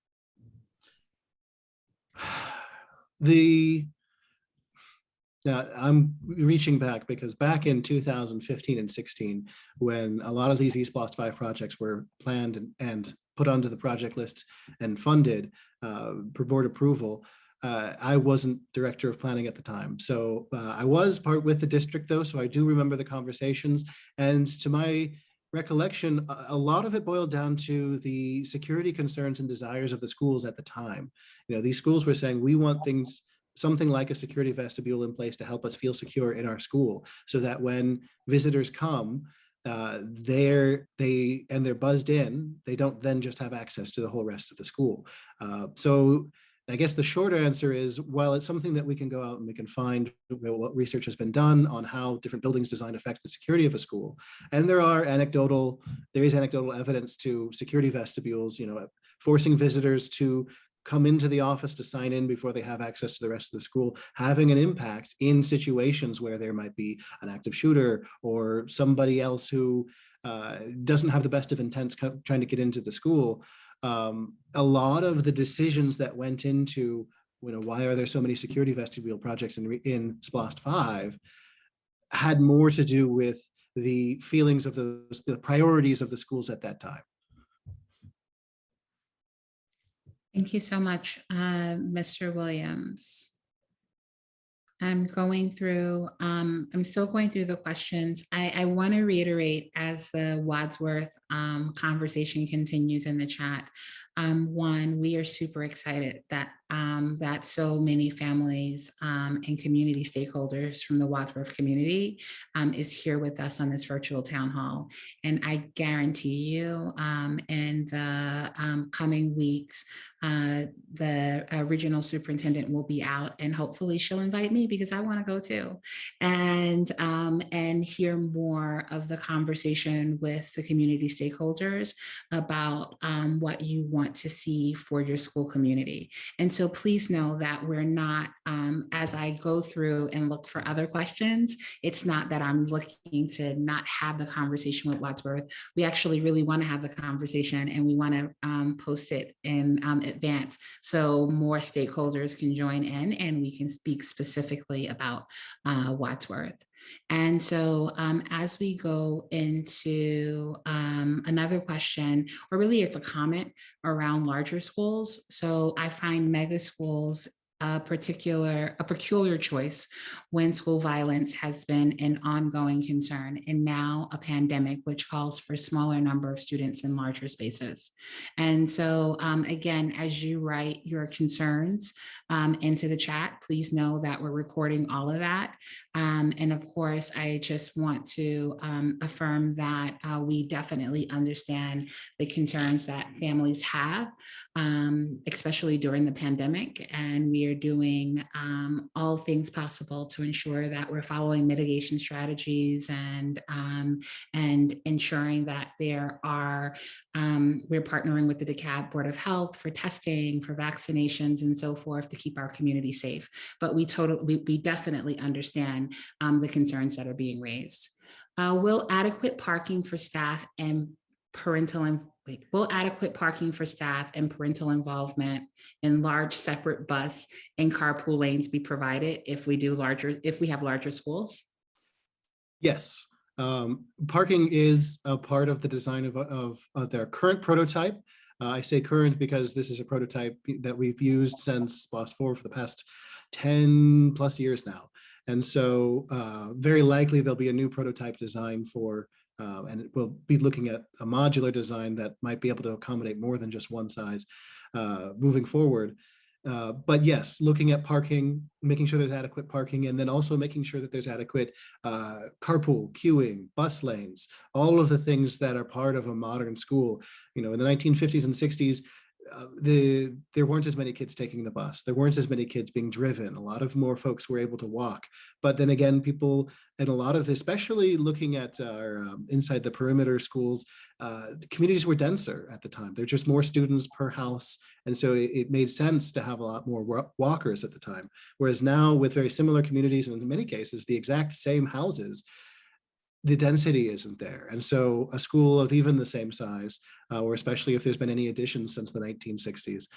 I'm reaching back, because back in 2015 and 16, when a lot of these East Blast 5 projects were planned and put onto the project list and funded per board approval, I wasn't director of planning at the time. So I was part with the district though, so I do remember the conversations. And to my recollection, a lot of it boiled down to the security concerns and desires of the schools at the time. These schools were saying, we want something like a security vestibule in place to help us feel secure in our school, so that when visitors come, they're buzzed in, they don't then just have access to the whole rest of the school. So I guess the short answer is, while it's something that we can go out and we can find what research has been done on how different buildings design affects the security of a school, and there is anecdotal evidence to security vestibules, forcing visitors to come into the office to sign in before they have access to the rest of the school, having an impact in situations where there might be an active shooter or somebody else who doesn't have the best of intents trying to get into the school. A lot of the decisions that went into, why are there so many security vestibule projects in SPLOST 5 had more to do with the feelings of the priorities of the schools at that time. Thank you so much, Mr. Williams. I'm still going through the questions. I want to reiterate as the Wadsworth conversation continues in the chat. One, we are super excited that that so many families and community stakeholders from the Wadsworth community is here with us on this virtual town hall. And I guarantee you in the coming weeks, the regional superintendent will be out, and hopefully she'll invite me because I want to go too, and hear more of the conversation with the community stakeholders about what you want to see for your school community. And so please know that we're not, as I go through and look for other questions, it's not that I'm looking to not have the conversation with Wadsworth. We actually really want to have the conversation, and we want to post it in advance so more stakeholders can join in and we can speak specifically about Wadsworth. And so as we go into another question, or really it's a comment around larger schools. So I find mega schools a peculiar choice when school violence has been an ongoing concern, and now a pandemic, which calls for a smaller number of students in larger spaces. And so again, as you write your concerns into the chat, please know that we're recording all of that. And of course, I just want to affirm that we definitely understand the concerns that families have, especially during the pandemic. And we are doing all things possible to ensure that we're following mitigation strategies and ensuring that there are, we're partnering with the DeKalb Board of Health for testing, for vaccinations, and so forth to keep our community safe. But we definitely understand the concerns that are being raised. Will adequate parking for staff and will adequate parking for staff and parental involvement in large separate bus and carpool lanes be provided if we have larger schools? Yes, parking is a part of the design of their current prototype. I say current because this is a prototype that we've used since SPLOST 4 for the past 10 plus years now. And so very likely there'll be a new prototype design for, and we'll be looking at a modular design that might be able to accommodate more than just one size moving forward. But yes, looking at parking, making sure there's adequate parking, and then also making sure that there's adequate carpool, queuing, bus lanes, all of the things that are part of a modern school. You know, in the 1950s and 60s, there weren't as many kids taking the bus. There weren't as many kids being driven. A lot of more folks were able to walk. But then again, people, and a lot of this, especially looking at our inside the perimeter schools, the communities were denser at the time. There were just more students per house. And so it made sense to have a lot more walkers at the time. Whereas now with very similar communities, and in many cases, the exact same houses, the density isn't there. And so a school of even the same size, or especially if there's been any additions since the 1960s,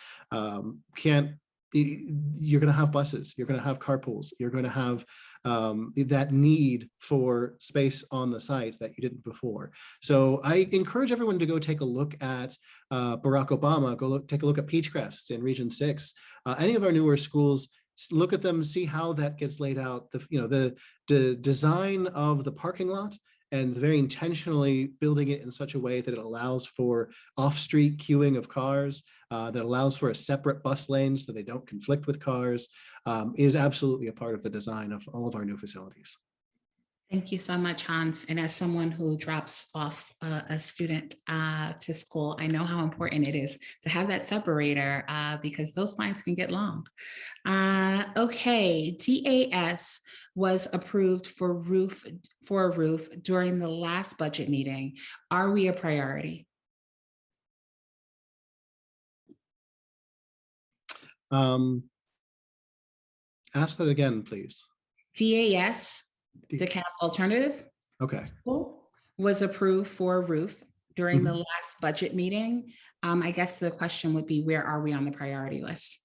you're going to have buses, you're going to have carpools, you're going to have that need for space on the site that you didn't before. So I encourage everyone to go take a look at Barack Obama, take a look at Peachcrest in Region 6, any of our newer schools. Look at them, see how that gets laid out. The design of the parking lot, and very intentionally building it in such a way that it allows for off-street queuing of cars, that allows for a separate bus lane so they don't conflict with cars, is absolutely a part of the design of all of our new facilities. Thank you so much, Hans. And as someone who drops off a student to school, I know how important it is to have that separator because those lines can get long. Okay, DAS was approved for a roof during the last budget meeting. Are we a priority? Ask that again, please. DAS, DeKalb Alternative, okay, was approved for a roof during the last budget meeting. I guess the question would be, where are we on the priority list?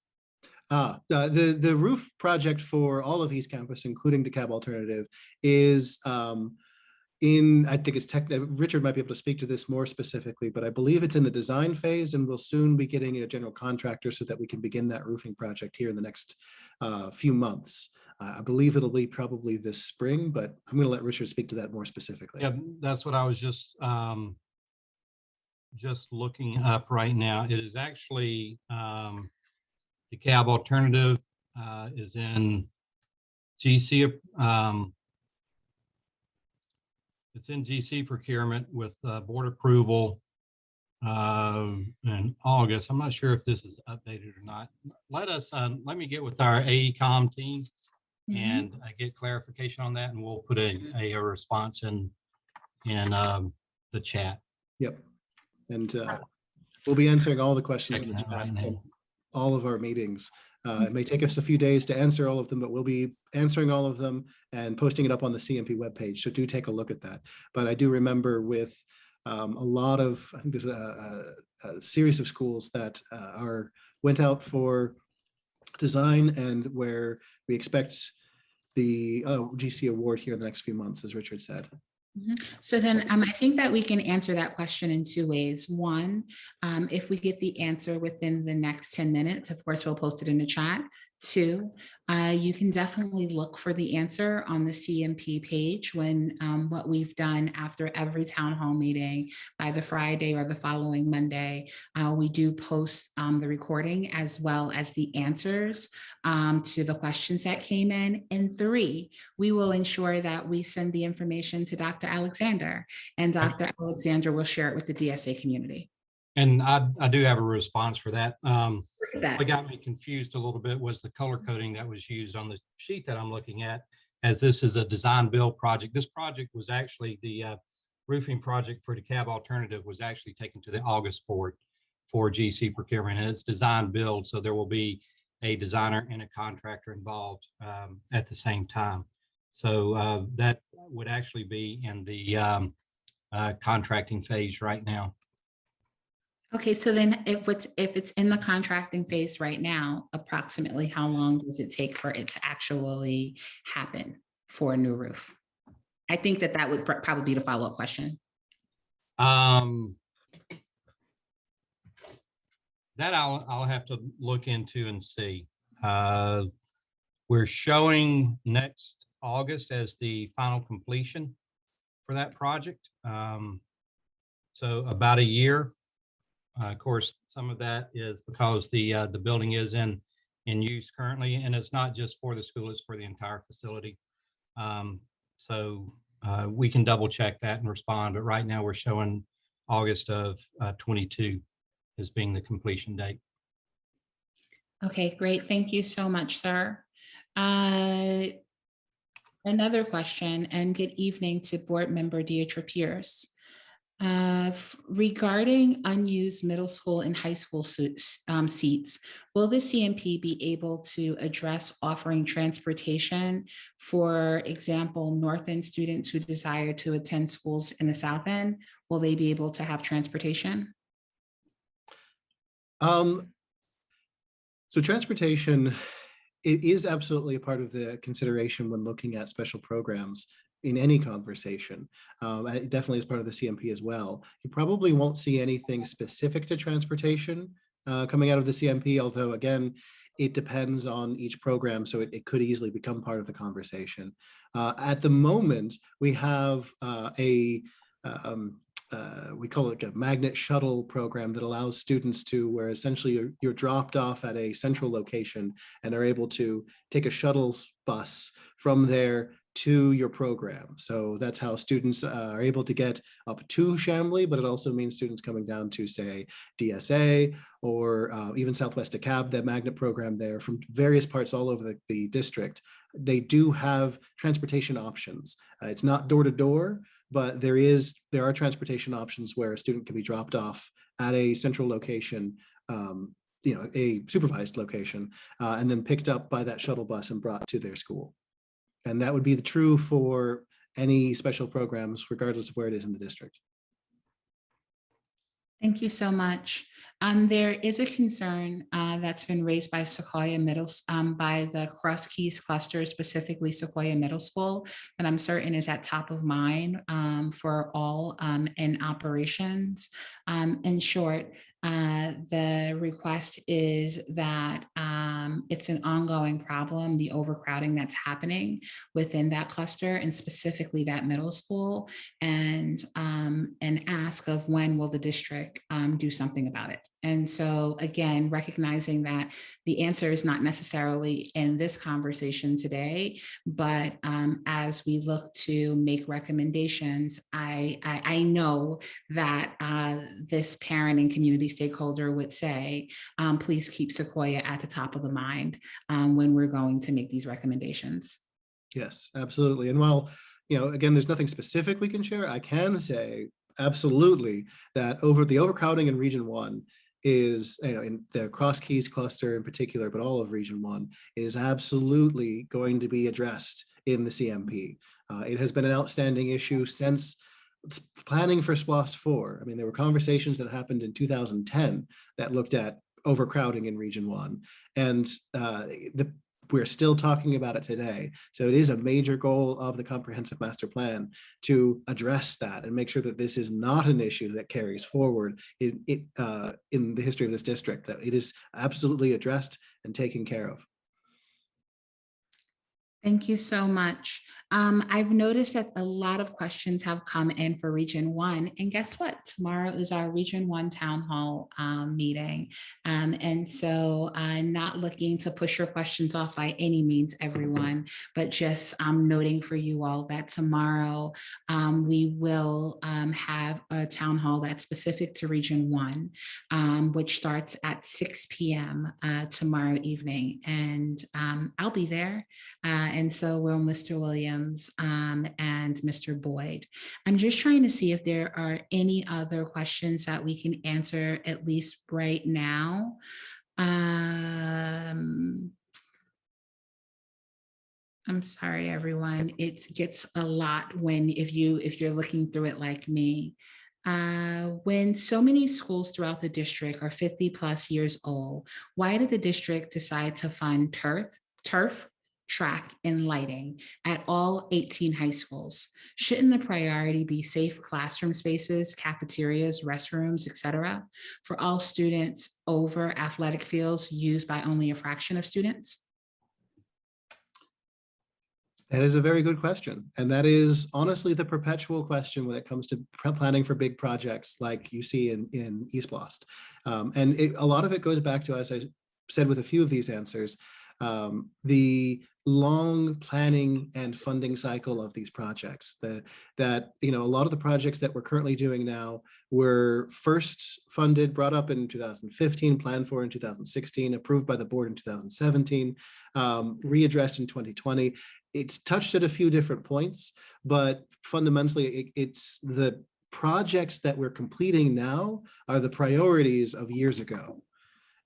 The roof project for all of East Campus, including DeKalb Alternative, is I think it's Richard might be able to speak to this more specifically, but I believe it's in the design phase, and we'll soon be getting a general contractor so that we can begin that roofing project here in the next few months. I believe it'll be probably this spring, but I'm going to let Richard speak to that more specifically. Yeah, that's what I was just looking up right now. It is actually DeKalb Alternative is in GC. It's in GC procurement with board approval in August. I'm not sure if this is updated or not. Let me get with our AECOM team and get clarification on that, and we'll put a response in the chat. Yep. And we'll be answering all the questions in the Checking that chat right now. from all of our meetings. It may take us a few days to answer all of them, but we'll be answering all of them and posting it up on the CMP webpage. So do take a look at that. But I do remember with a lot of, I think there's a series of schools that went out for design, and where we expect the GC award here in the next few months, as Richard said. So then I think that we can answer that question in two ways. One, if we get the answer within the next 10 minutes, of course, we'll post it in the chat. Two, you can definitely look for the answer on the CMP page when what we've done after every town hall meeting by the Friday or the following Monday, we do post the recording as well as the answers to the questions that came in. And three, we will ensure that we send the information to Dr. Alexander, and Dr. Alexander will share it with the DSA community. And I do have a response for that. What got me confused a little bit was the color coding that was used on the sheet that I'm looking at, as this is a design build project. This project was actually the roofing project for DeKalb Alternative was actually taken to the August board for GC procurement, and it's design build. So there will be a designer and a contractor involved at the same time. So that would actually be in the contracting phase right now. Okay, so then if it's in the contracting phase right now, approximately how long does it take for it to actually happen for a new roof? I think that would probably be the follow-up question. That I'll have to look into and see. We're showing next August as the final completion for that project. So about a year. Of course, some of that is because the building is in use currently, and it's not just for the school, it's for the entire facility. So we can double check that and respond, but right now we're showing August of 22 as being the completion date. Okay, great. Thank you so much, sir. Another question, and good evening to board member Deidre Pierce. Regarding unused middle school and high school seats, will the CMP be able to address offering transportation, for example, North End students who desire to attend schools in the South End? Will they be able to have transportation? So transportation, it is absolutely a part of the consideration when looking at special programs in any conversation. It definitely is part of the CMP as well. You probably won't see anything specific to transportation coming out of the CMP, although again, it depends on each program, so it could easily become part of the conversation. At the moment, we have we call it a magnet shuttle program that allows students to, where essentially you're dropped off at a central location and are able to take a shuttle bus from there to your program. So that's how students are able to get up to Chambly, but it also means students coming down to, say, DSA or even Southwest DeKalb, that magnet program there, from various parts all over the district. They do have transportation options. It's not door to door, but there are transportation options where a student can be dropped off at a central location, a supervised location, and then picked up by that shuttle bus and brought to their school. And that would be true for any special programs, regardless of where it is in the district. Thank you so much. There is a concern that's been raised by Sequoia by the Cross Keys cluster, specifically Sequoia Middle School, that I'm certain is at top of mind for all in operations. In short, the request is that it's an ongoing problem, the overcrowding that's happening within that cluster and specifically that middle school, and an ask of when will the district do something about it. And so again, recognizing that the answer is not necessarily in this conversation today, but as we look to make recommendations, I know that this parent and community stakeholder would say, please keep Sequoia at the top of the mind when we're going to make these recommendations. Yes, absolutely. And while, again, there's nothing specific we can share, I can say absolutely that the overcrowding in Region 1 is, in the Cross Keys cluster in particular, but all of Region 1 is absolutely going to be addressed in the CMP. It has been an outstanding issue since planning for SPLOST 4. I mean, there were conversations that happened in 2010 that looked at overcrowding in Region 1. And we're still talking about it today. So it is a major goal of the comprehensive master plan to address that and make sure that this is not an issue that carries forward in the history of this district, that it is absolutely addressed and taken care of. Thank you so much. I've noticed that a lot of questions have come in for Region 1. And guess what? Tomorrow is our Region 1 Town Hall meeting. And so not looking to push your questions off by any means, everyone, but just noting for you all that tomorrow we will have a town hall that's specific to Region 1, which starts at 6 p.m. Tomorrow evening. And I'll be there. And so will Mr. Williams and Mr. Boyd. I'm just trying to see if there are any other questions that we can answer, at least right now. I'm sorry, everyone. It gets a lot if you're looking through it like me. When so many schools throughout the district are 50 plus years old, why did the district decide to fund turf, track, and lighting at all 18 high schools? Shouldn't the priority be safe classroom spaces, cafeterias, restrooms, etc., for all students over athletic fields used by only a fraction of students? That is a very good question. And that is honestly the perpetual question when it comes to planning for big projects like you see in East Blast. And a lot of it goes back to, as I said with a few of these answers, the long planning and funding cycle of these projects. A lot of the projects that we're currently doing now were first funded, brought up in 2015, planned for in 2016, approved by the board in 2017, readdressed in 2020. It's touched at a few different points, but fundamentally it's the projects that we're completing now are the priorities of years ago.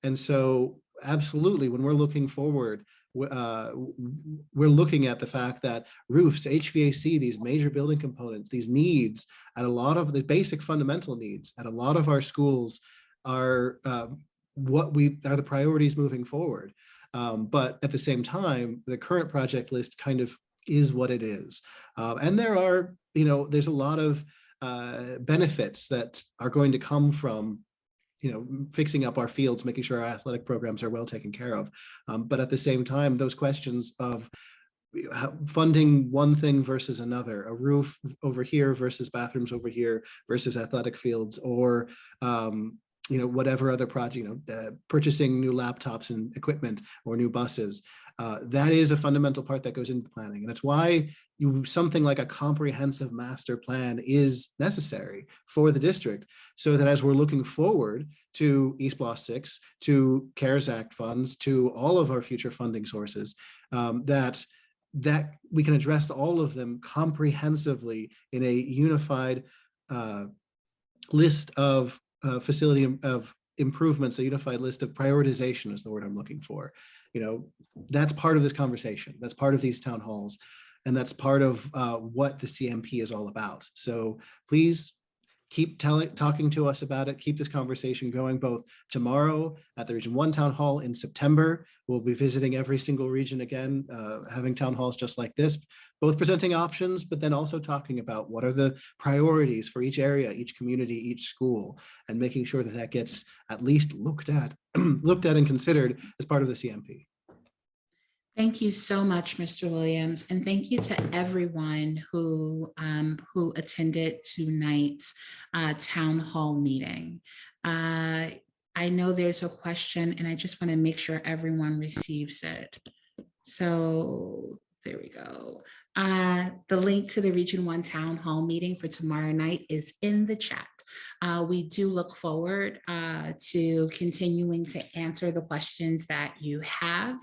And so absolutely, when we're looking forward, we're looking at the fact that roofs, HVAC, these major building components, these needs, and a lot of the basic fundamental needs at a lot of our schools are the priorities moving forward. But at the same time, the current project list kind of is what it is. And there's a lot of benefits that are going to come from fixing up our fields, making sure our athletic programs are well taken care of. But at the same time, those questions of funding one thing versus another, a roof over here versus bathrooms over here versus athletic fields, or whatever other project, purchasing new laptops and equipment or new buses, that is a fundamental part that goes into planning. And that's why something like a comprehensive master plan is necessary for the district, so that as we're looking forward to East Block 6, to CARES Act funds, to all of our future funding sources, that we can address all of them comprehensively in a unified list of facility of improvements, a unified list of prioritization is the word I'm looking for. That's part of this conversation. That's part of these town halls. And that's part of what the CMP is all about. So please keep talking to us about it, keep this conversation going both tomorrow at the Region 1 Town Hall in September. We'll be visiting every single region again, having town halls just like this, both presenting options, but then also talking about what are the priorities for each area, each community, each school, and making sure that that gets at least looked at, and considered as part of the CMP. Thank you so much, Mr. Williams, and thank you to everyone who attended tonight's town hall meeting. I know there's a question, and I just want to make sure everyone receives it. So there we go. The link to the Region 1 Town Hall meeting for tomorrow night is in the chat. We do look forward to continuing to answer the questions that you have,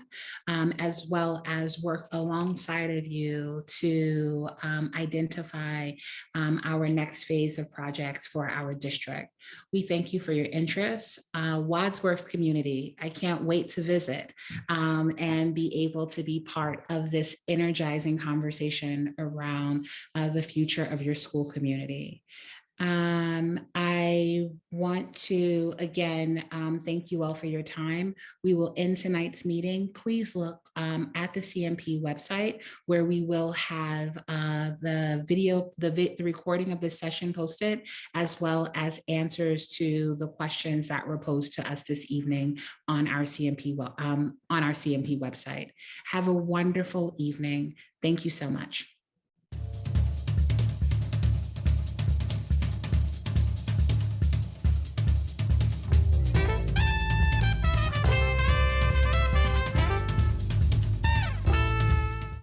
as well as work alongside of you to identify our next phase of projects for our district. We thank you for your interest. Wadsworth community, I can't wait to visit and be able to be part of this energizing conversation around the future of your school community. I want to, again, thank you all for your time. We will end tonight's meeting. Please look at the CMP website, where we will have the video, the recording of this session posted, as well as answers to the questions that were posed to us this evening on our CMP website. Have a wonderful evening. Thank you so much.